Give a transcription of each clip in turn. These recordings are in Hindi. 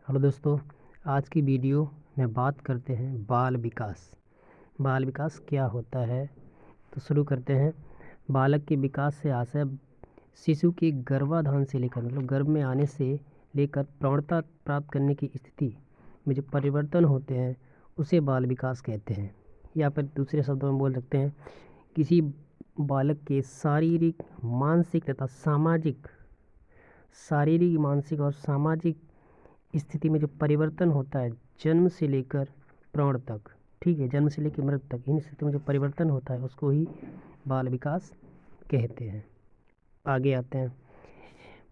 हेलो दोस्तों, आज की वीडियो में बात करते हैं बाल विकास। बाल विकास क्या होता है, तो शुरू करते हैं। बालक के विकास से आशय शिशु के गर्भाधान से लेकर मतलब गर्भ में आने से लेकर प्रौढ़ता प्राप्त करने की स्थिति में जो परिवर्तन होते हैं उसे बाल विकास कहते हैं। या फिर दूसरे शब्दों में बोल सकते हैं किसी बालक के शारीरिक, मानसिक तथा मानसिक और सामाजिक स्थिति में जो परिवर्तन होता है जन्म से लेकर प्रौढ़ तक, ठीक है, जन्म से लेकर मृत्यु तक, इन स्थिति में जो परिवर्तन होता है उसको ही बाल विकास कहते हैं। आगे आते हैं।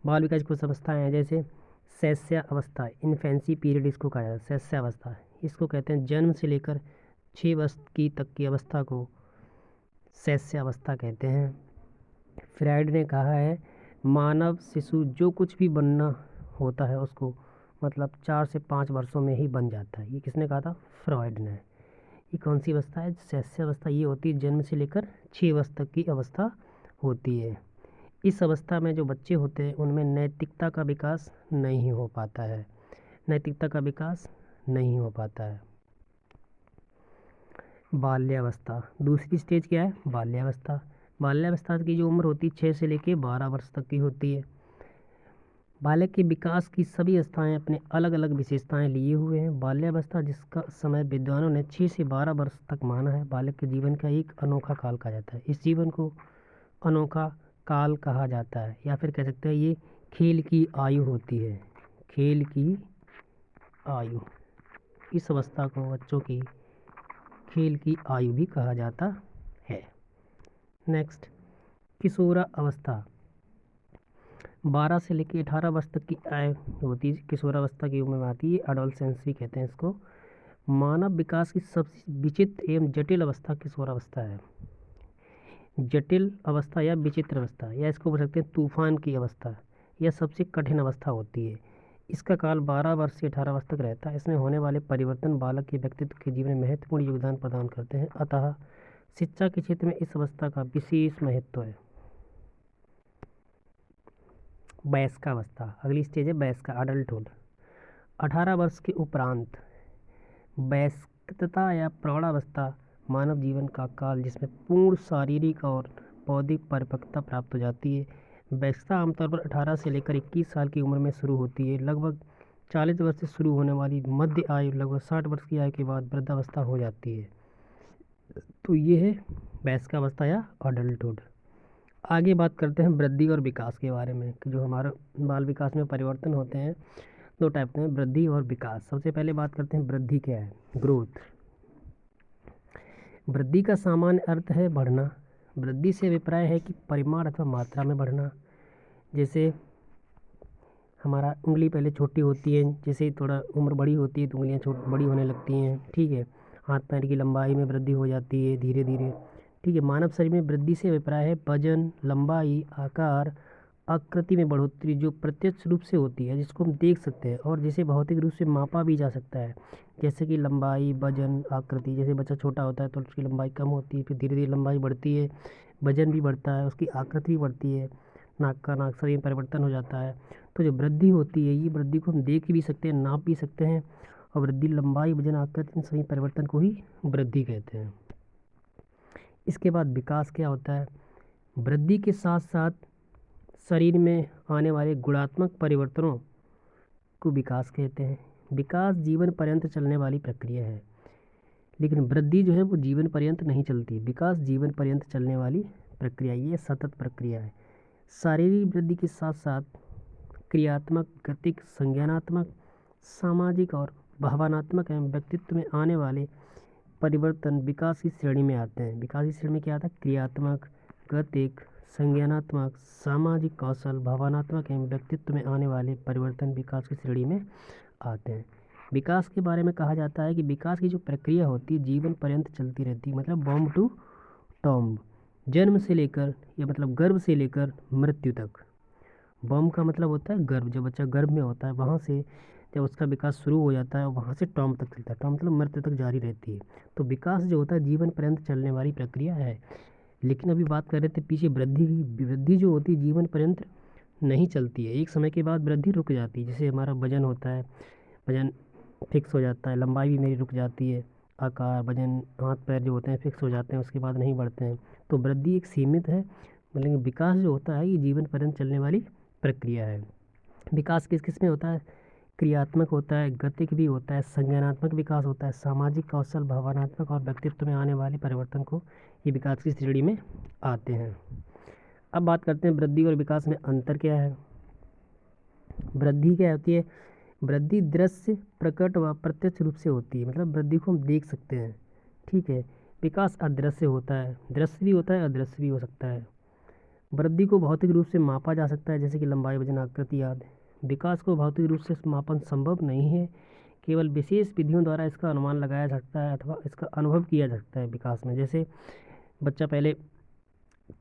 बाल विकास की कुछ अवस्थाएं हैं, जैसे शैशव अवस्था, इन्फेंसी पीरियड इसको कहा जाता है। शैशव अवस्था इसको कहते हैं जन्म से लेकर 6 वर्ष की तक की अवस्था को शैशव अवस्था कहते हैं। फ्रायड ने कहा है मानव शिशु जो कुछ भी बनना होता है उसको मतलब 4 से 5 वर्षों में ही बन जाता है। ये किसने कहा था? फ्रॉयड ने। ये कौन सी अवस्था है? शैशव अवस्था। ये होती है जन्म से लेकर 6 वर्ष तक की अवस्था होती है। इस अवस्था में जो बच्चे होते हैं उनमें नैतिकता का विकास नहीं हो पाता है। नैतिकता का विकास नहीं हो पाता है। बाल्यावस्था, दूसरी स्टेज क्या है? बाल्यावस्था। बाल्यावस्था की जो उम्र होती है 6 से लेकर 12 वर्ष तक की होती है। बालक के विकास की सभी अवस्थाएं अपने अलग अलग विशेषताएं लिए हुए हैं। बाल्यावस्था जिसका समय विद्वानों ने 6 से 12 वर्ष तक माना है, बालक के जीवन का एक अनोखा काल कहा जाता है। इस जीवन को अनोखा काल कहा जाता है, या फिर कह सकते हैं ये खेल की आयु होती है। खेल की आयु, इस अवस्था को बच्चों की खेल की आयु भी कहा जाता है। नेक्स्ट, किशोरा अवस्था। 12 से लेकर 18 वर्ष तक की आयु होती है, किशोरावस्था की उम्र में आती है। एडोलसेंस भी कहते हैं इसको। मानव विकास की सबसे विचित्र एवं जटिल अवस्था किशोरावस्था है। जटिल अवस्था या विचित्र अवस्था, या इसको बोल सकते हैं तूफान की अवस्था, यह सबसे कठिन अवस्था होती है। इसका काल 12 वर्ष से 18 वर्ष तक रहता है। इसमें होने वाले परिवर्तन बालक के व्यक्तित्व के जीवन में महत्वपूर्ण योगदान प्रदान करते हैं। अतः शिक्षा के क्षेत्र में इस अवस्था का विशेष महत्व है। वयस्कावस्था, अगली स्टेज है वयस्क, अडल्टहुड। 18 वर्ष के उपरांत वयस्कता या प्रौढ़ावस्था मानव जीवन का काल जिसमें पूर्ण शारीरिक और बौद्धिक परिपक्वता प्राप्त हो जाती है। वयस्कता आमतौर पर 18 से लेकर 21 साल की उम्र में शुरू होती है। लगभग 40 वर्ष से शुरू होने वाली मध्य आयु लगभग 60 वर्ष की आयु के बाद वृद्धावस्था हो जाती है। तो ये है वयस्कावस्था या अडल्टहुड। आगे बात करते हैं वृद्धि और विकास के बारे में कि जो हमारे बाल विकास में परिवर्तन होते हैं, 2 टाइप के हैं, वृद्धि और विकास। सबसे पहले बात करते हैं वृद्धि क्या है, ग्रोथ। वृद्धि का सामान्य अर्थ है बढ़ना। वृद्धि से अभिप्राय है कि परिमाण अथवा मात्रा में बढ़ना। जैसे हमारा उंगली पहले छोटी होती है, जैसे थोड़ा उम्र बड़ी होती है तो उंगलियां बड़ी होने लगती हैं, ठीक है। हाथ पैर की लंबाई में वृद्धि हो जाती है धीरे धीरे, ठीक है। मानव शरीर में वृद्धि से अभिप्राय है वजन, लंबाई, आकार, आकृति में बढ़ोतरी जो प्रत्यक्ष रूप से होती है, जिसको हम देख सकते हैं और जिसे भौतिक रूप से मापा भी जा सकता है। जैसे कि लंबाई, वजन, आकृति। जैसे बच्चा छोटा होता है तो उसकी लंबाई कम होती है, फिर धीरे धीरे लंबाई बढ़ती है, वजन भी बढ़ता है, उसकी आकृति भी बढ़ती है, नाक सभी में परिवर्तन हो जाता है। तो जो वृद्धि होती है, ये वृद्धि को हम देख भी सकते हैं, नाप भी सकते हैं, और वृद्धि लंबाई, वजन, आकृति, इन सभी परिवर्तन को ही वृद्धि कहते हैं। इसके बाद विकास क्या होता है? वृद्धि के साथ साथ शरीर में आने वाले गुणात्मक परिवर्तनों को विकास कहते हैं। विकास जीवन पर्यंत चलने वाली प्रक्रिया है, लेकिन वृद्धि जो है वो जीवन पर्यंत नहीं चलती। विकास जीवन पर्यंत चलने वाली प्रक्रिया, ये सतत प्रक्रिया है। शारीरिक वृद्धि के साथ साथ क्रियात्मक, गतिक, संज्ञानात्मक, सामाजिक और भावनात्मक एवं व्यक्तित्व में आने वाले परिवर्तन विकास की श्रेणी में आते हैं। विकास की श्रेणी में क्या आता है? क्रियात्मक, गतिक, संज्ञानात्मक, सामाजिक, कौशल, भावनात्मक एवं व्यक्तित्व में आने वाले परिवर्तन विकास की श्रेणी में आते हैं। विकास के बारे में कहा जाता है कि विकास की जो प्रक्रिया होती है जीवन पर्यंत चलती रहती है, मतलब बॉम्ब टू टॉम्ब, जन्म से लेकर या मतलब गर्भ से लेकर मृत्यु तक। बॉम्ब का मतलब होता है गर्भ, जब बच्चा गर्भ में होता है वहाँ से जब उसका विकास शुरू हो जाता है और वहाँ से टॉम तक चलता है, टॉम मतलब मृत्यु तक जारी रहती है। तो विकास जो होता है जीवन पर्यंत चलने वाली प्रक्रिया है। लेकिन अभी बात कर रहे थे पीछे वृद्धि की। वृद्धि जो होती है जीवन पर्यंत नहीं चलती है, एक समय के बाद वृद्धि रुक जाती है। जैसे हमारा वजन होता है, वजन फिक्स हो जाता है, लंबाई भी मेरी रुक जाती है, आकार वजन हाथ पैर जो होते हैं फिक्स हो जाते हैं, उसके बाद नहीं बढ़ते हैं। तो वृद्धि एक सीमित है, मतलब विकास जो होता है ये जीवन पर्यंत चलने वाली प्रक्रिया है। विकास किस किस में होता है? क्रियात्मक होता है, गतिक भी होता है, संज्ञानात्मक विकास होता है, सामाजिक, कौशल, भावनात्मक और व्यक्तित्व में आने वाले परिवर्तन को ये विकास की श्रेणी में आते हैं। अब बात करते हैं वृद्धि और विकास में अंतर क्या है। वृद्धि क्या होती है? वृद्धि दृश्य, प्रकट व प्रत्यक्ष रूप से होती है, मतलब वृद्धि को हम देख सकते हैं, ठीक है। विकास अदृश्य होता है, दृश्य भी होता है, अदृश्य भी हो सकता है। वृद्धि को भौतिक रूप से मापा जा सकता है, जैसे कि लंबाई, वजन, आकृति आदि। विकास को भौतिक रूप से मापन संभव नहीं है, केवल विशेष विधियों द्वारा इसका अनुमान लगाया जा सकता है अथवा इसका अनुभव किया जा सकता है विकास में। जैसे बच्चा पहले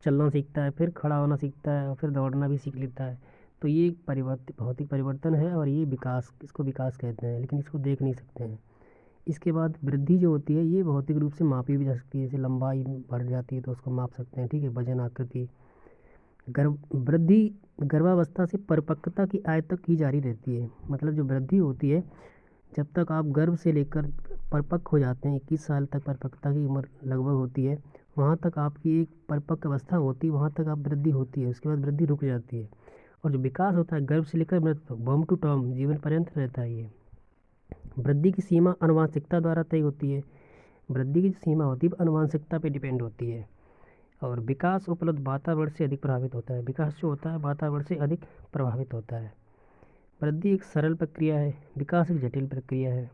चलना सीखता है, फिर खड़ा होना सीखता है और फिर दौड़ना भी सीख लेता है। तो ये भौतिक परिवर्तन है और ये विकास, इसको विकास कहते हैं, लेकिन इसको देख नहीं सकते हैं। इसके बाद वृद्धि जो होती है ये भौतिक रूप से मापी भी जा सकती है, जैसे लंबाई बढ़ जाती है तो उसको माप सकते हैं, ठीक है, वजन, आकृति। वृद्धि गर्भावस्था से परिपक्वता की आयु तक की जारी रहती है, मतलब जो वृद्धि होती है जब तक आप गर्भ से लेकर परिपक्व हो जाते हैं, 21 साल तक परिपक्वता की उम्र लगभग होती है, वहाँ तक आपकी एक परिपक्व अवस्था होती है, वहाँ तक आप वृद्धि होती है, उसके बाद वृद्धि रुक जाती है। और जो विकास होता है गर्भ से लेकर मृत्यु तक, बॉम टू टॉम, जीवन पर्यंत रहता है ये। वृद्धि की सीमा आनुवंशिकता द्वारा तय होती है, वृद्धि की सीमा होती है आनुवंशिकता पे डिपेंड होती है। और विकास उपलब्ध वातावरण से अधिक प्रभावित होता है, विकास जो होता है वातावरण से अधिक प्रभावित होता है। वृद्धि एक सरल प्रक्रिया है, विकास एक जटिल प्रक्रिया है।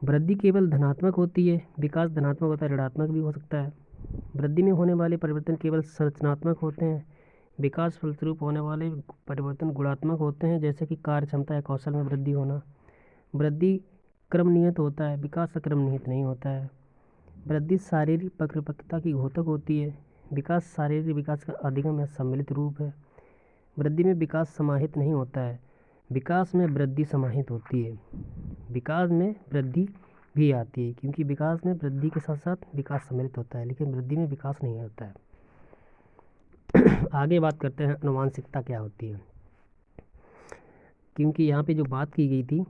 वृद्धि केवल धनात्मक होती है, विकास धनात्मक होता है, ऋणात्मक भी हो सकता है। वृद्धि में होने वाले परिवर्तन केवल संरचनात्मक होते हैं, विकास फलस्वरूप होने वाले परिवर्तन गुणात्मक होते हैं, जैसे कि कार्य क्षमता या कौशल में वृद्धि होना। वृद्धि क्रम नियत होता है, विकास अक्रम नियत नहीं होता है। वृद्धि शारीरिक परिपक्वता की घोतक होती है, विकास शारीरिक विकास का अधिगम या सम्मिलित रूप है। वृद्धि में विकास समाहित नहीं होता है, विकास में वृद्धि समाहित होती है। विकास में वृद्धि भी आती है, क्योंकि विकास में वृद्धि के साथ साथ विकास सम्मिलित होता है, लेकिन वृद्धि में विकास नहीं होता है। आगे बात करते हैं आनुवंशिकता क्या होती है, क्योंकि यहाँ पे जो बात की गई थी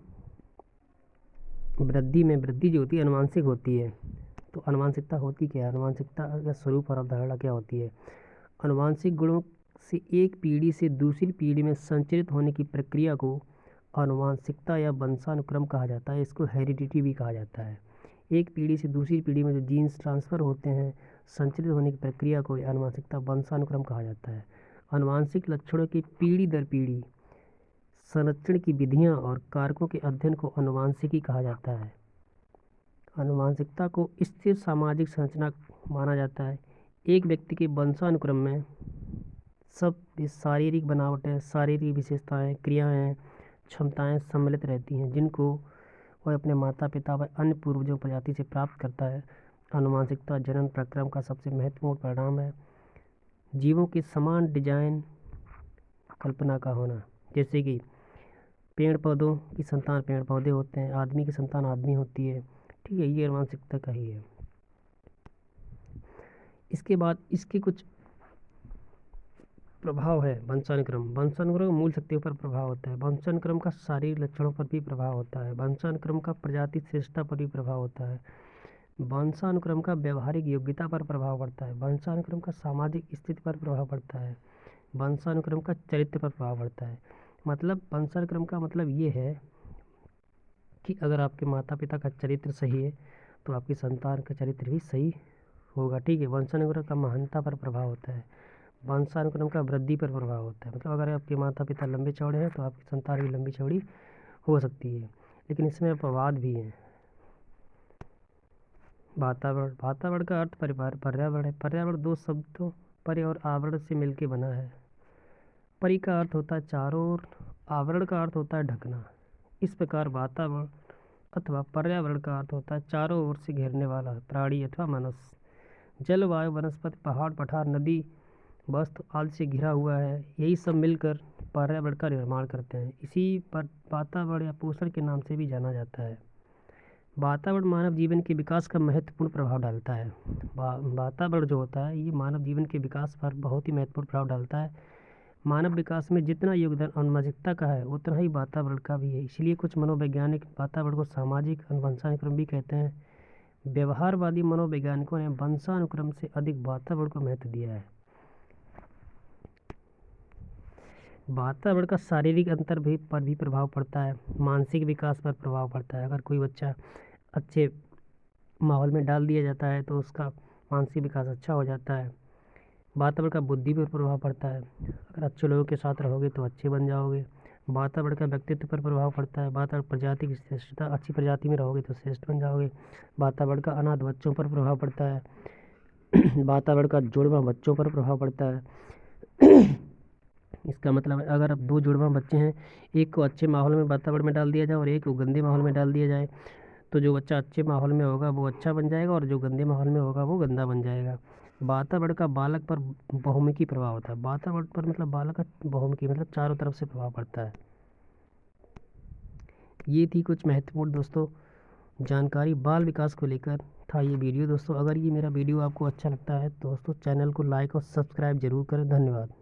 वृद्धि में, वृद्धि जो होती है आनुवंशिक होती है, तो आनुवंशिकता होती क्या है? आनुवंशिकता का स्वरूप और अवधारणा क्या होती है? आनुवंशिक गुणों से एक पीढ़ी से दूसरी पीढ़ी में संचरित होने की प्रक्रिया को आनुवंशिकता या वंशानुक्रम कहा जाता है, इसको हेरिडिटी भी कहा जाता है। एक पीढ़ी से दूसरी पीढ़ी में जो जीन्स ट्रांसफ़र होते हैं, संचरित होने की प्रक्रिया को आनुवंशिकता वंशानुक्रम कहा जाता है। आनुवंशिक लक्षणों की पीढ़ी दर पीढ़ी संरक्षण की विधियाँ और कारकों के अध्ययन को आनुवंशिकी कहा जाता है। आनुवंशिकता को स्थिर सामाजिक संरचना माना जाता है। एक व्यक्ति के वंशानुक्रम में सब शारीरिक बनावटें, शारीरिक विशेषताएं, क्रियाएं, क्षमताएं सम्मिलित रहती हैं, जिनको वह अपने माता पिता व अन्य पूर्वजों प्रजाति से प्राप्त करता है। आनुवंशिकता जनन प्रक्रम का सबसे महत्वपूर्ण परिणाम है। जीवों के समान डिजाइन कल्पना का होना, जैसे कि पेड़ पौधों की संतान पेड़ पौधे होते हैं, आदमी की संतान आदमी होती है, ठीक है, ये आनुवंशिकता का ही है। इसके बाद इसके कुछ प्रभाव है। वंशानुक्रम मूल शक्तियों पर प्रभाव होता है, वंशानुक्रम का शारीरिक लक्षणों पर भी प्रभाव होता है, वंशानुक्रम का प्रजाति श्रेष्ठता पर भी प्रभाव होता है, वंशानुक्रम का व्यवहारिक योग्यता पर प्रभाव पड़ता है, वंशानुक्रम का सामाजिक स्थिति पर प्रभाव पड़ता है, वंशानुक्रम का चरित्र पर प्रभाव पड़ता है। मतलब वंशानुक्रम का मतलब ये है कि अगर आपके माता पिता का चरित्र सही है तो आपकी संतान का चरित्र भी सही होगा, ठीक है। वंशानुक्रम का महानता पर प्रभाव होता है, वंशानुक्रम का वृद्धि पर प्रभाव होता है, मतलब अगर आपके माता पिता लंबे चौड़े हैं तो आपकी संतान भी लंबी चौड़ी हो सकती है, लेकिन इसमें अपवाद भी हैं। वातावरण का अर्थ पर्यावरण है। पर्यावरण दो शब्दों पर्य और आवरण से मिलकर बना है। परि का अर्थ होता है चारों ओर, आवरण का अर्थ होता है ढकना। इस प्रकार वातावरण अथवा पर्यावरण का अर्थ होता है चारों ओर से घेरने वाला प्राणी अथवा मनुष्य। जलवायु, वनस्पति, पहाड़, पठार, नदी, वस्तु आदि से घिरा हुआ है, यही सब मिलकर पर्यावरण का निर्माण करते हैं। इसी पर वातावरण या पोषण के नाम से भी जाना जाता है। वातावरण मानव जीवन के विकास का महत्वपूर्ण प्रभाव डालता है। वातावरण जो होता है ये मानव जीवन के विकास पर बहुत ही महत्वपूर्ण प्रभाव डालता है। मानव विकास में जितना योगदान आनुवंशिकता का है उतना ही वातावरण का भी है। इसलिए कुछ मनोवैज्ञानिक वातावरण को सामाजिक वंशानुक्रम भी कहते हैं। व्यवहारवादी मनोवैज्ञानिकों ने वंशानुक्रम से अधिक वातावरण को महत्व दिया है। वातावरण का शारीरिक अंतर भी पर भी प्रभाव पड़ता है, मानसिक विकास पर प्रभाव पड़ता है। अगर कोई बच्चा अच्छे माहौल में डाल दिया जाता है तो उसका मानसिक विकास अच्छा हो जाता है। वातावरण का बुद्धि पर प्रभाव पड़ता है, अगर अच्छे लोगों के साथ रहोगे तो अच्छे बन जाओगे। वातावरण का व्यक्तित्व पर प्रभाव पड़ता है, वातावरण प्रजाति की श्रेष्ठता, अच्छी प्रजाति में रहोगे तो श्रेष्ठ बन जाओगे। वातावरण का अनाथ बच्चों पर प्रभाव पड़ता है वातावरण का जुड़वा बच्चों पर प्रभाव पड़ता है इसका मतलब है अगर अब 2 जुड़वा बच्चे हैं, एक को अच्छे माहौल में वातावरण में डाल दिया जाए और एक को गंदे माहौल में डाल दिया जाए, तो जो बच्चा अच्छे माहौल में होगा वो अच्छा बन जाएगा और जो गंदे माहौल में होगा वो गंदा बन जाएगा। वातावरण का बालक पर बहुमुखी प्रभाव होता है। वातावरण पर मतलब बालक का बहुमुखी मतलब चारों तरफ से प्रभाव पड़ता है। ये थी कुछ महत्वपूर्ण दोस्तों जानकारी बाल विकास को लेकर था ये वीडियो। दोस्तों अगर ये मेरा वीडियो आपको अच्छा लगता है तो दोस्तों चैनल को लाइक और सब्सक्राइब जरूर करें। धन्यवाद।